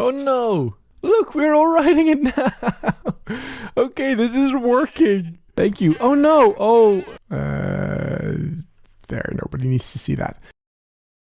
Oh no! Look, we're all riding it now! Okay, this is working! Thank you. Oh no! Oh! There, nobody needs to see that.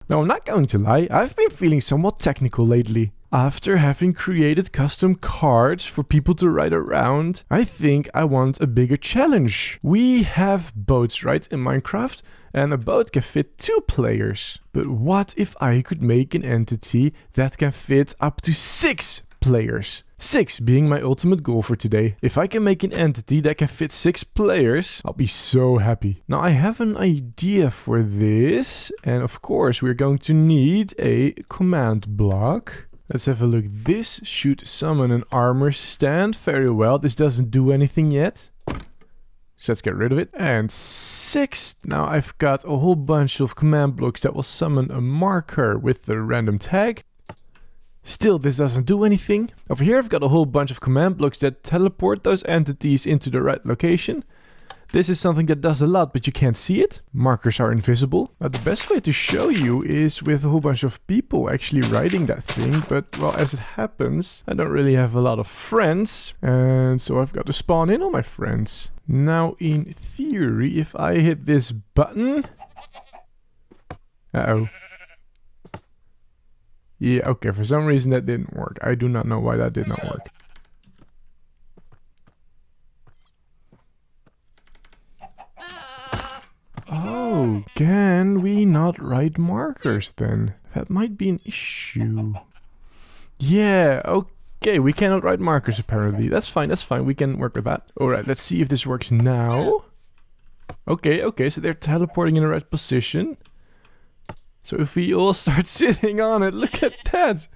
Now, I'm not going to lie, I've been feeling somewhat technical lately. After having created custom cards for people to ride around, I think I want a bigger challenge. We have boats, right, in Minecraft, and a boat can fit 2 players. But what if I could make an entity that can fit up to 6 players? 6 being my ultimate goal for today. If I can make an entity that can fit 6 players, I'll be so happy. Now I have an idea for this, and of course we're going to need a command block. Let's have a look. This should summon an armor stand. Very well. This doesn't do anything yet. So let's get rid of it. And 6. Now I've got a whole bunch of command blocks that will summon a marker with the random tag. Still, this doesn't do anything. Over here I've got a whole bunch of command blocks that teleport those entities into the right location. This is something that does a lot, but you can't see it. Markers are invisible. Now, the best way to show you is with a whole bunch of people actually riding that thing. But, well, as it happens, I don't really have a lot of friends. And so I've got to spawn in all my friends. Now, in theory, if I hit this button... Uh-oh. Yeah, okay, for some reason that didn't work. I do not know why that did not work. Oh, can we not write markers then? That might be an issue. Yeah, okay, we cannot write markers apparently. That's fine, we can work with that. Alright, let's see if this works now. Okay, so they're teleporting in the right position. So if we all start sitting on it, look at that!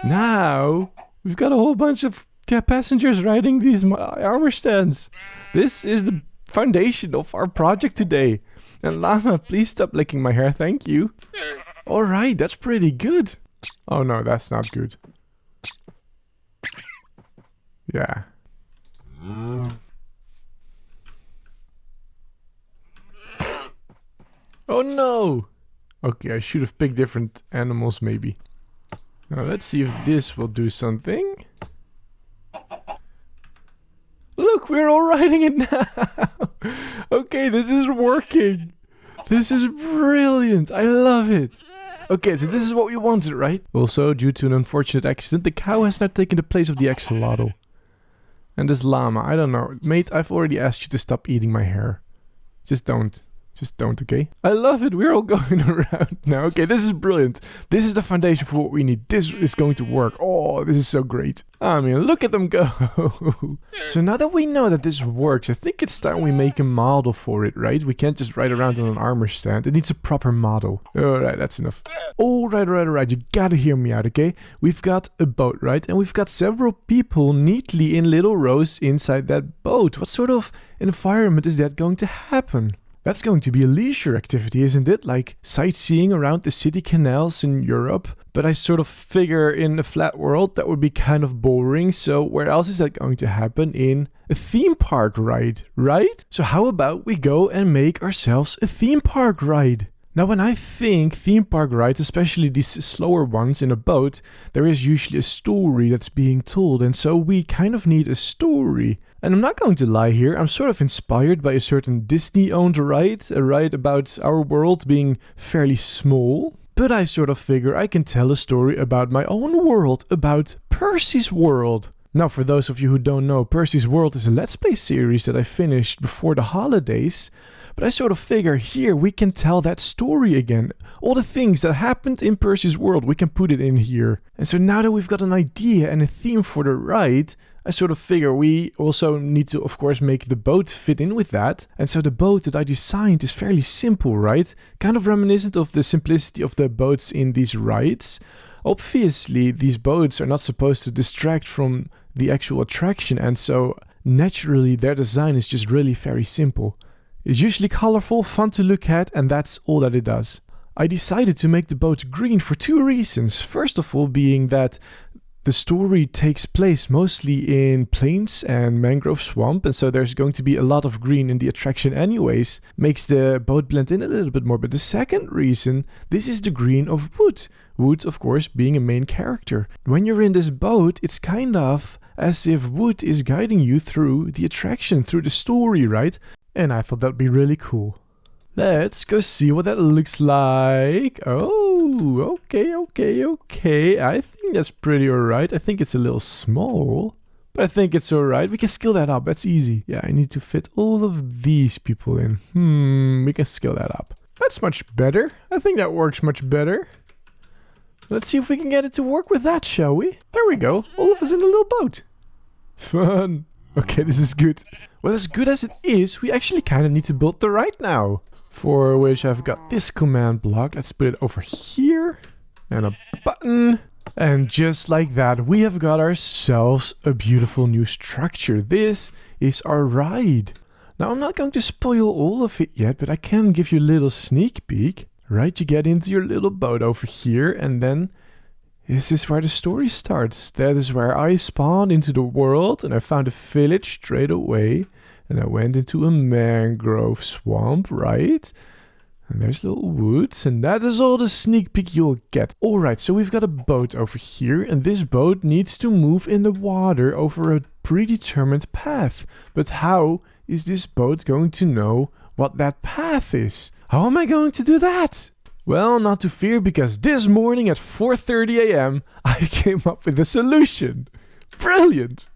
Now, we've got a whole bunch of passengers riding these armor stands. This is the foundation of our project today. And Llama, please stop licking my hair, thank you. Alright, that's pretty good. Oh no, that's not good. Yeah. Oh no! Okay, I should have picked different animals maybe. Now let's see if this will do something. Look, we're all riding it now! Okay, this is working! This is brilliant! I love it! Okay, so this is what we wanted, right? Also, due to an unfortunate accident, the cow has now taken the place of the axolotl. And this llama, I don't know. Mate, I've already asked you to stop eating my hair. Just don't. Just don't, okay? I love it. We're all going around now. Okay, this is brilliant. This is the foundation for what we need. This is going to work. Oh, this is so great. I mean, look at them go. So now that we know that this works, I think it's time we make a model for it, right? We can't just ride around on an armor stand. It needs a proper model. Alright, that's enough. Alright. You gotta hear me out, okay? We've got a boat, right? And we've got several people neatly in little rows inside that boat. What sort of environment is that going to happen? That's going to be a leisure activity, isn't it? Like sightseeing around the city canals in Europe. But I sort of figure in a flat world that would be kind of boring. So where else is that going to happen? In a theme park ride, right? So how about we go and make ourselves a theme park ride? Now when I think theme park rides, especially these slower ones in a boat, there is usually a story that's being told, and so we kind of need a story. And I'm not going to lie here, I'm sort of inspired by a certain Disney-owned ride, a ride about our world being fairly small. But I sort of figure I can tell a story about my own world, about Percy's world. Now for those of you who don't know, Percy's World is a Let's Play series that I finished before the holidays. But I sort of figure here we can tell that story again. All the things that happened in Percy's world, we can put it in here. And so now that we've got an idea and a theme for the ride, I sort of figure we also need to, of course, make the boat fit in with that. And so the boat that I designed is fairly simple, right? Kind of reminiscent of the simplicity of the boats in these rides. Obviously, these boats are not supposed to distract from the actual attraction, and so naturally their design is just really very simple. It's usually colorful, fun to look at, and that's all that it does. I decided to make the boat green for 2 reasons. First of all being that the story takes place mostly in plains and mangrove swamp, and so there's going to be a lot of green in the attraction anyways. Makes the boat blend in a little bit more. But the second reason, this is the green of Wood. Wood, of course, being a main character. When you're in this boat, it's kind of as if Wood is guiding you through the attraction, through the story, right? And I thought that'd be really cool. Let's go see what that looks like. Oh, okay. I think that's pretty alright. I think it's a little small, but I think it's alright. We can scale that up. That's easy. Yeah, I need to fit all of these people in. We can scale that up. That's much better. I think that works much better. Let's see if we can get it to work with that, shall we? There we go. All of us in a little boat. Fun. Okay, this is good. Well, as good as it is, we actually kind of need to build the ride now. For which I've got this command block. Let's put it over here. And a button. And just like that, we have got ourselves a beautiful new structure. This is our ride. Now, I'm not going to spoil all of it yet, but I can give you a little sneak peek. Right, you get into your little boat over here, and then this is where the story starts. That is where I spawned into the world, and I found a village straight away. And I went into a mangrove swamp, right? And there's little woods, and that is all the sneak peek you'll get. Alright, so we've got a boat over here, and this boat needs to move in the water over a predetermined path. But how is this boat going to know what that path is? How am I going to do that? Well, not to fear, because this morning at 4:30 a.m. I came up with a solution. Brilliant!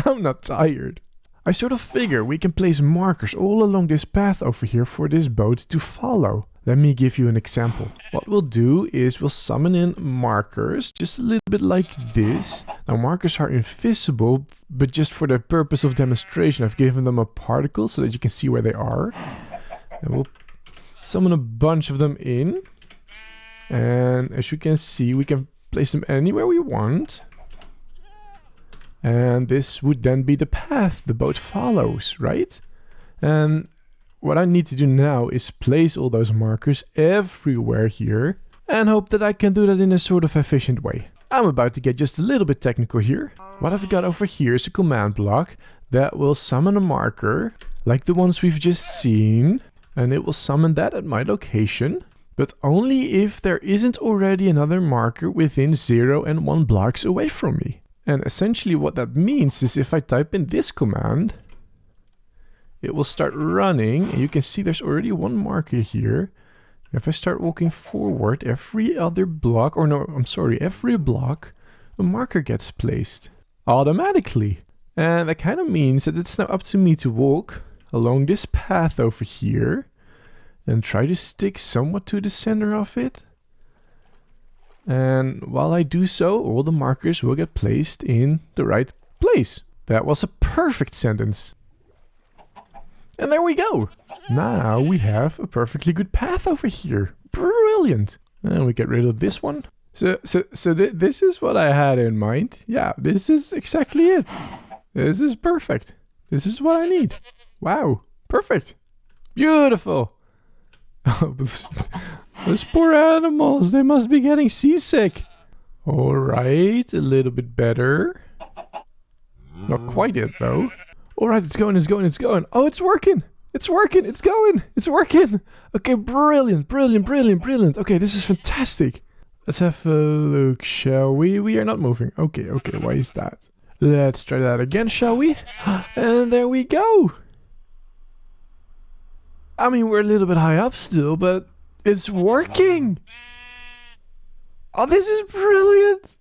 I'm not tired. I sort of figure we can place markers all along this path over here for this boat to follow. Let me give you an example. What we'll do is we'll summon in markers, just a little bit like this. Now markers are invisible, but just for the purpose of demonstration, I've given them a particle so that you can see where they are. And we'll summon a bunch of them in. And as you can see, we can place them anywhere we want. And this would then be the path the boat follows, right? And what I need to do now is place all those markers everywhere here and hope that I can do that in a sort of efficient way. I'm about to get just a little bit technical here. What I've got over here is a command block that will summon a marker like the ones we've just seen, and it will summon that at my location, but only if there isn't already another marker within 0 and 1 blocks away from me. And essentially what that means is if I type in this command, it will start running, and you can see there's already one marker here. If I start walking forward, every block, a marker gets placed automatically. And that kind of means that it's now up to me to walk along this path over here and try to stick somewhat to the center of it. And while I do so, all the markers will get placed in the right place. That was a perfect sentence. And there we go. Now we have a perfectly good path over here. Brilliant. And we get rid of this one. So this is what I had in mind. Yeah, this is exactly it. This is perfect. This is what I need. Wow. Perfect. Beautiful. Those poor animals, they must be getting seasick. Alright, a little bit better. Not quite yet though. Alright, it's going. Oh, it's working. It's working. Okay, brilliant. Okay, this is fantastic. Let's have a look, shall we? We are not moving. Okay, why is that? Let's try that again, shall we? And there we go. I mean, we're a little bit high up still, but it's working. Oh, this is brilliant.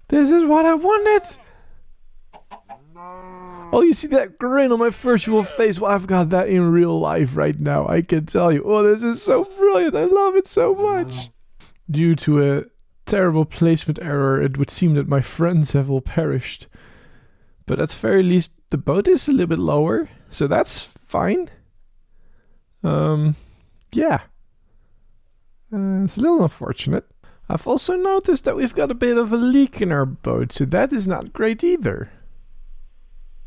This is what I wanted. Oh, you see that grin on my virtual face? Well, I've got that in real life right now, I can tell you. Oh, this is so brilliant. I love it so much. Due to a terrible placement error, it would seem that my friends have all perished. But at very least, the boat is a little bit lower, so that's fine. Yeah. It's a little unfortunate. I've also noticed that we've got a bit of a leak in our boat, so that is not great either.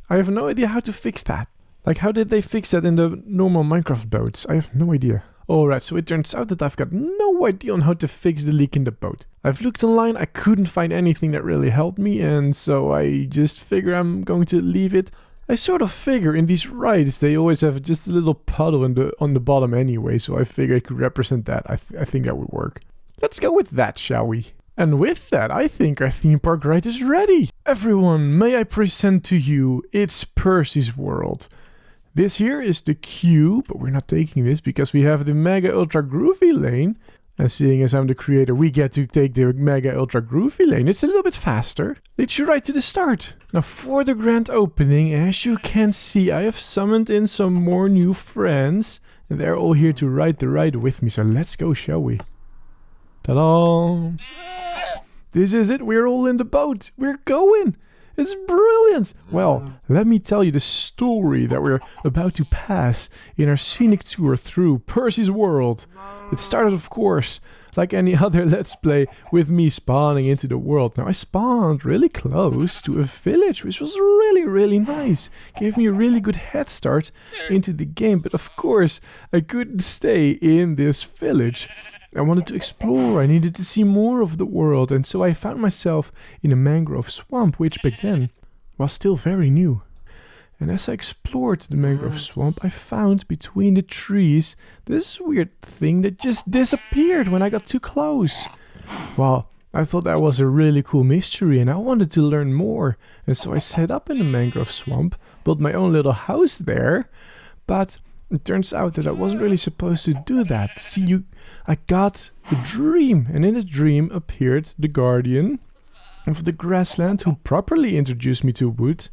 I have no idea how to fix that. Like, how did they fix that in the normal Minecraft boats? I have no idea. Alright, so it turns out that I've got no idea on how to fix the leak in the boat. I've looked online, I couldn't find anything that really helped me, and so I just figure I'm going to leave it. I sort of figure in these rides they always have just a little puddle on the bottom anyway, so I figure I could represent that. I think that would work. Let's go with that, shall we? And with that, I think our theme park ride is ready. Everyone, may I present to you, it's Percy's World. This here is the queue, but we're not taking this because we have the Mega Ultra Groovy lane. And seeing as I'm the creator, we get to take the Mega Ultra Groovy lane. It's a little bit faster. Leads you right to the start. Now for the grand opening, as you can see, I have summoned in some more new friends. And they're all here to ride the ride with me. So let's go, shall we? Ta-da! This is it. We're all in the boat. We're going. It's brilliant! Well, let me tell you the story that we're about to pass in our scenic tour through Percy's World. It started, of course, like any other Let's Play, with me spawning into the world. Now, I spawned really close to a village, which was really, really nice. Gave me a really good head start into the game, but of course, I couldn't stay in this village. I wanted to explore, I needed to see more of the world, and so I found myself in a mangrove swamp, which back then was still very new. And as I explored the mangrove swamp, I found between the trees this weird thing that just disappeared when I got too close. Well, I thought that was a really cool mystery and I wanted to learn more, and so I set up in the mangrove swamp, built my own little house there, but it turns out that I wasn't really supposed to do that. See, I got a dream, and in the dream appeared the guardian of the grassland who properly introduced me to Wood,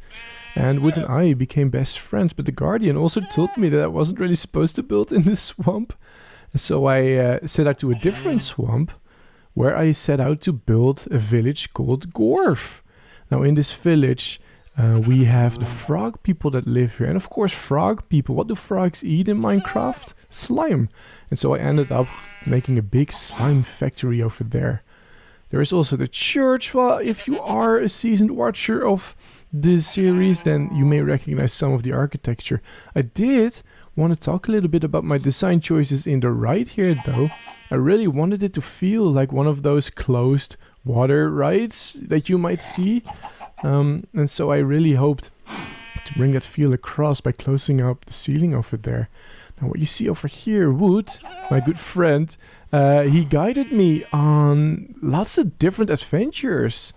and Wood and I became best friends, but the guardian also told me that I wasn't really supposed to build in the swamp. And so I set out to a different swamp where I set out to build a village called Gorf. Now in this village we have the frog people that live here. And of course, frog people, what do frogs eat in Minecraft? Slime. And so I ended up making a big slime factory over there. There is also the church. Well, if you are a seasoned watcher of this series, then you may recognize some of the architecture. I did want to talk a little bit about my design choices in the ride here, though. I really wanted it to feel like one of those closed water rides that you might see. And so I really hoped to bring that feel across by closing up the ceiling over there. Now what you see over here, Wood, my good friend, he guided me on lots of different adventures.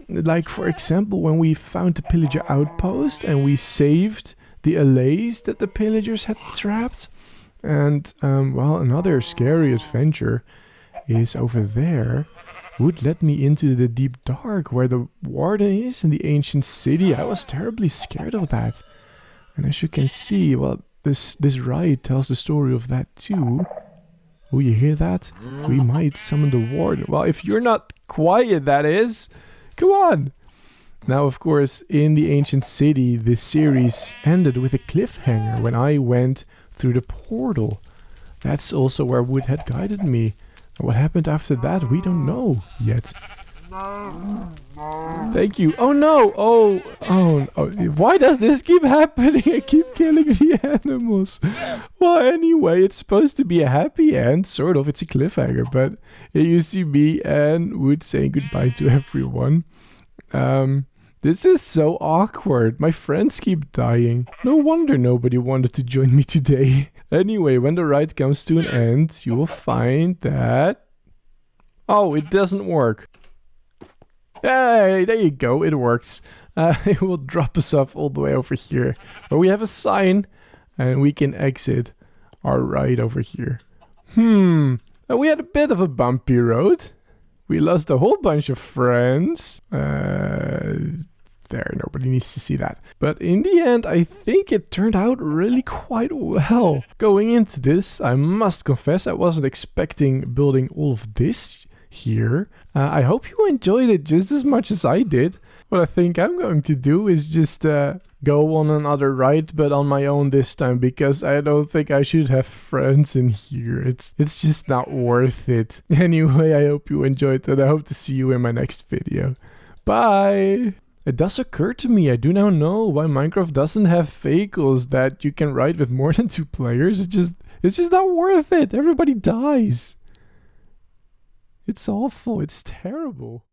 Like for example, when we found the pillager outpost and we saved the allays that the pillagers had trapped. And well, another scary adventure is over there. Wood led me into the deep dark where the warden is in the ancient city. I was terribly scared of that. And as you can see, well, this ride tells the story of that too. Oh, you hear that? We might summon the warden. Well, if you're not quiet, that is. Come on. Now, of course, in the ancient city, the series ended with a cliffhanger when I went through the portal. That's also where Wood had guided me. What happened after that, we don't know yet. Thank you. Oh no! Oh, why does this keep happening? I keep killing the animals. Well, anyway, it's supposed to be a happy end, sort of. It's a cliffhanger, but here you see me and Wood saying goodbye to everyone. This is so awkward. My friends keep dying. No wonder nobody wanted to join me today. Anyway, when the ride comes to an end, you will find that... Oh, it doesn't work. Hey, there you go, it works. It will drop us off all the way over here. But we have a sign, and we can exit our ride over here. We had a bit of a bumpy road. We lost a whole bunch of friends. There, nobody needs to see that. But in the end, I think it turned out really quite well. Going into this, I must confess, I wasn't expecting building all of this here. I hope you enjoyed it just as much as I did. What I think I'm going to do is just go on another ride, but on my own this time, because I don't think I should have friends in here. It's just not worth it. Anyway, I hope you enjoyed it. I hope to see you in my next video. Bye! It does occur to me, I do now know why Minecraft doesn't have vehicles that you can ride with more than 2 players. It's just not worth it. Everybody dies. It's awful. It's terrible.